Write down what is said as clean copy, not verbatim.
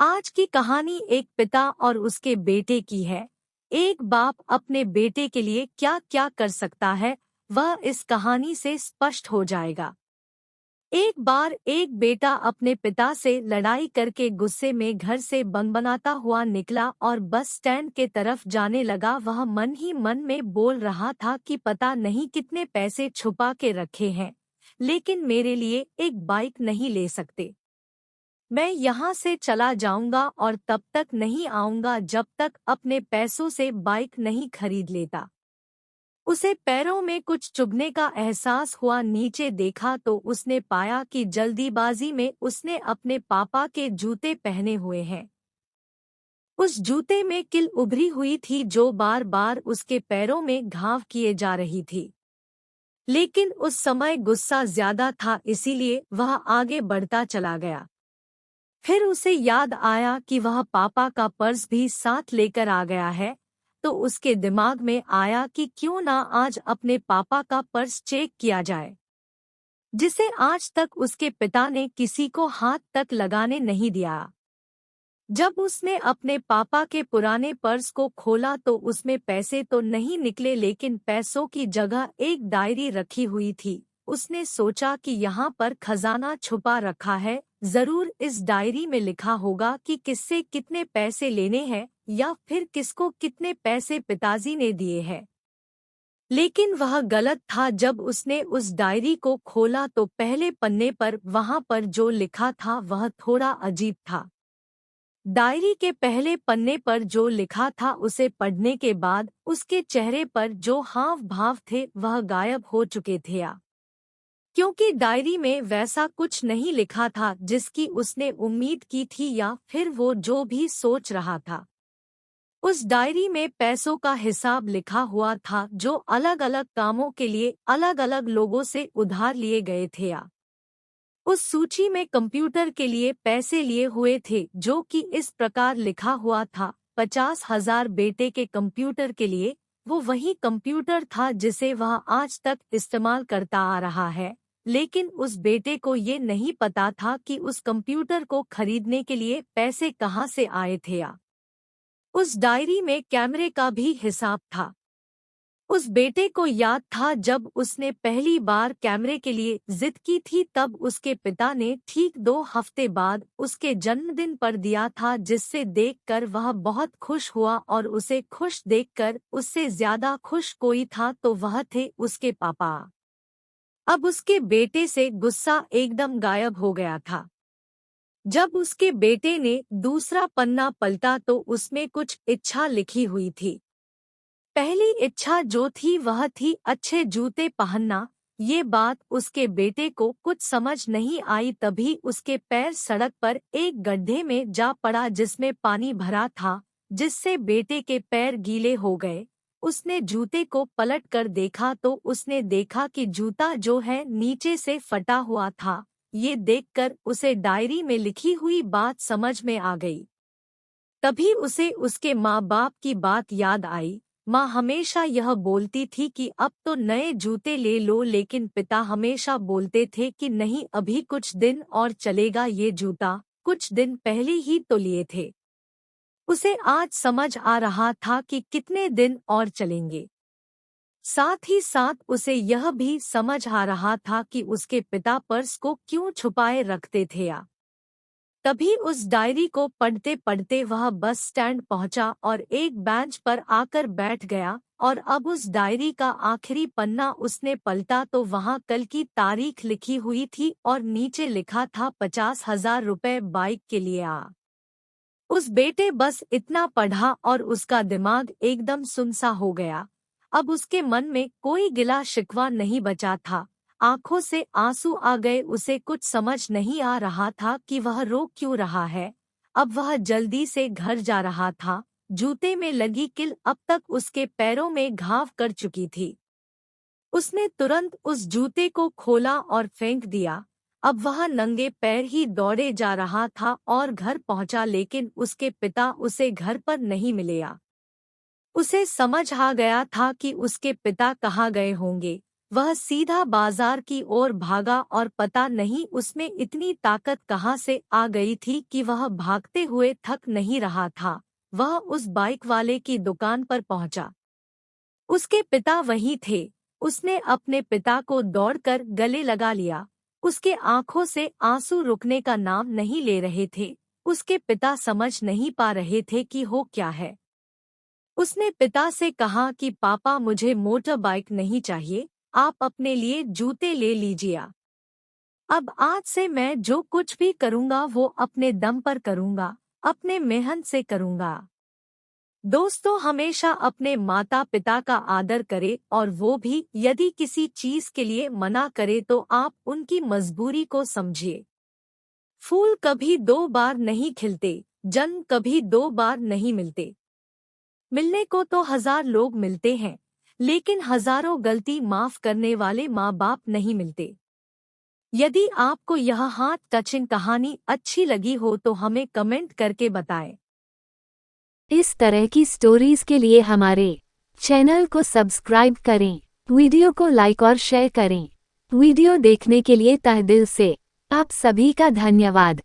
आज की कहानी एक पिता और उसके बेटे की है। एक बाप अपने बेटे के लिए क्या क्या कर सकता है, वह इस कहानी से स्पष्ट हो जाएगा। एक बार एक बेटा अपने पिता से लड़ाई करके गुस्से में घर से बनबनाता हुआ निकला और बस स्टैंड के तरफ जाने लगा। वह मन ही मन में बोल रहा था कि पता नहीं कितने पैसे छुपा के रखे हैं, लेकिन मेरे लिए एक बाइक नहीं ले सकते। मैं यहाँ से चला जाऊंगा और तब तक नहीं आऊंगा जब तक अपने पैसों से बाइक नहीं खरीद लेता। उसे पैरों में कुछ चुभने का एहसास हुआ। नीचे देखा तो उसने पाया कि जल्दीबाजी में उसने अपने पापा के जूते पहने हुए हैं। उस जूते में कील उभरी हुई थी जो बार बार उसके पैरों में घाव किए जा रही थी। लेकिन उस समय गुस्सा ज्यादा था, इसीलिए वह आगे बढ़ता चला गया। फिर उसे याद आया कि वह पापा का पर्स भी साथ लेकर आ गया है, तो उसके दिमाग में आया कि क्यों ना आज अपने पापा का पर्स चेक किया जाए, जिसे आज तक उसके पिता ने किसी को हाथ तक लगाने नहीं दिया। जब उसने अपने पापा के पुराने पर्स को खोला तो उसमें पैसे तो नहीं निकले, लेकिन पैसों की जगह एक डायरी रखी हुई थी। उसने सोचा कि यहाँ पर खजाना छुपा रखा है, जरूर इस डायरी में लिखा होगा कि किससे कितने पैसे लेने हैं या फिर किसको कितने पैसे पिताजी ने दिए हैं। लेकिन वह गलत था। जब उसने उस डायरी को खोला तो पहले पन्ने पर वहाँ पर जो लिखा था वह थोड़ा अजीब था। डायरी के पहले पन्ने पर जो लिखा था उसे पढ़ने के बाद उसके चेहरे पर जो हाव भाव थे वह गायब हो चुके थे, क्योंकि डायरी में वैसा कुछ नहीं लिखा था जिसकी उसने उम्मीद की थी या फिर वो जो भी सोच रहा था। उस डायरी में पैसों का हिसाब लिखा हुआ था जो अलग अलग कामों के लिए अलग अलग लोगों से उधार लिए गए थे। उस सूची में कंप्यूटर के लिए पैसे लिए हुए थे, जो कि इस प्रकार लिखा हुआ था 50,000 बेटे के कंप्यूटर के लिए। वो वही कंप्यूटर था जिसे वह आज तक इस्तेमाल करता आ रहा है, लेकिन उस बेटे को ये नहीं पता था कि उस कंप्यूटर को खरीदने के लिए पैसे कहाँ से आए थे। उस डायरी में कैमरे का भी हिसाब था। उस बेटे को याद था जब उसने पहली बार कैमरे के लिए जिद की थी, तब उसके पिता ने ठीक 2 हफ्ते बाद उसके जन्मदिन पर दिया था, जिससे देखकर वह बहुत खुश हुआ। और उसे खुश देखकर उससे ज्यादा खुश कोई था तो वह थे उसके पापा। अब उसके बेटे से गुस्सा एकदम गायब हो गया था। जब उसके बेटे ने दूसरा पन्ना पलटा तो उसमें कुछ इच्छा लिखी हुई थी। पहली इच्छा जो थी वह थी अच्छे जूते पहनना। ये बात उसके बेटे को कुछ समझ नहीं आई। तभी उसके पैर सड़क पर एक गड्ढे में जा पड़ा जिसमें पानी भरा था, जिससे बेटे के पैर गीले हो गए। उसने जूते को पलट कर देखा तो उसने देखा कि जूता जो है नीचे से फटा हुआ था। ये देखकर उसे डायरी में लिखी हुई बात समझ में आ गई। तभी उसे उसके माँ बाप की बात याद आई। माँ हमेशा यह बोलती थी कि अब तो नए जूते ले लो, लेकिन पिता हमेशा बोलते थे कि नहीं, अभी कुछ दिन और चलेगा ये जूता, कुछ दिन पहले ही तो लिए थे। उसे आज समझ आ रहा था कि कितने दिन और चलेंगे। साथ ही साथ उसे यह भी समझ आ रहा था कि उसके पिता पर्स को क्यों छुपाए रखते थे। तभी उस डायरी को पढ़ते पढ़ते वह बस स्टैंड पहुंचा और एक बेंच पर आकर बैठ गया। और अब उस डायरी का आखिरी पन्ना उसने पलटा तो वहां कल की तारीख लिखी हुई थी और नीचे लिखा था 50,000 रुपए बाइक के लिए। उस बेटे बस इतना पढ़ा और उसका दिमाग एकदम सुनसा हो गया। अब उसके मन में कोई गिला शिकवा नहीं बचा था। आंखों से आंसू आ गए। उसे कुछ समझ नहीं आ रहा था कि वह रो क्यों रहा है। अब वह जल्दी से घर जा रहा था। जूते में लगी कील अब तक उसके पैरों में घाव कर चुकी थी। उसने तुरंत उस जूते को खोला और फेंक दिया। अब वह नंगे पैर ही दौड़े जा रहा था और घर पहुंचा, लेकिन उसके पिता उसे घर पर नहीं मिले। उसे समझ आ गया था कि उसके पिता कहाँ गए होंगे, वह सीधा बाजार की ओर भागा और पता नहीं उसमें इतनी ताकत कहाँ से आ गई थी कि वह भागते हुए थक नहीं रहा था। वह उस बाइक वाले की दुकान पर पहुंचा। उसके पिता वहीं थे। उसने अपने पिता को दौड़कर गले लगा लिया। उसके आंखों से आंसू रुकने का नाम नहीं ले रहे थे। उसके पिता समझ नहीं पा रहे थे कि हो क्या है। उसने पिता से कहा कि पापा, मुझे मोटर बाइक नहीं चाहिए, आप अपने लिए जूते ले लीजिए। अब आज से मैं जो कुछ भी करूँगा वो अपने दम पर करूँगा, अपने मेहनत से करूँगा। दोस्तों, हमेशा अपने माता पिता का आदर करें, और वो भी यदि किसी चीज के लिए मना करे तो आप उनकी मजबूरी को समझिए। फूल कभी 2 बार नहीं खिलते, जन्म कभी 2 बार नहीं मिलते। मिलने को तो 1000 लोग मिलते हैं, लेकिन हजारों गलती माफ करने वाले माँ बाप नहीं मिलते। यदि आपको यह हार्ट टचिंग कहानी अच्छी लगी हो तो हमें कमेंट करके बताएं। इस तरह की स्टोरीज के लिए हमारे चैनल को सब्सक्राइब करें, वीडियो को लाइक और शेयर करें। वीडियो देखने के लिए तहे दिल से आप सभी का धन्यवाद।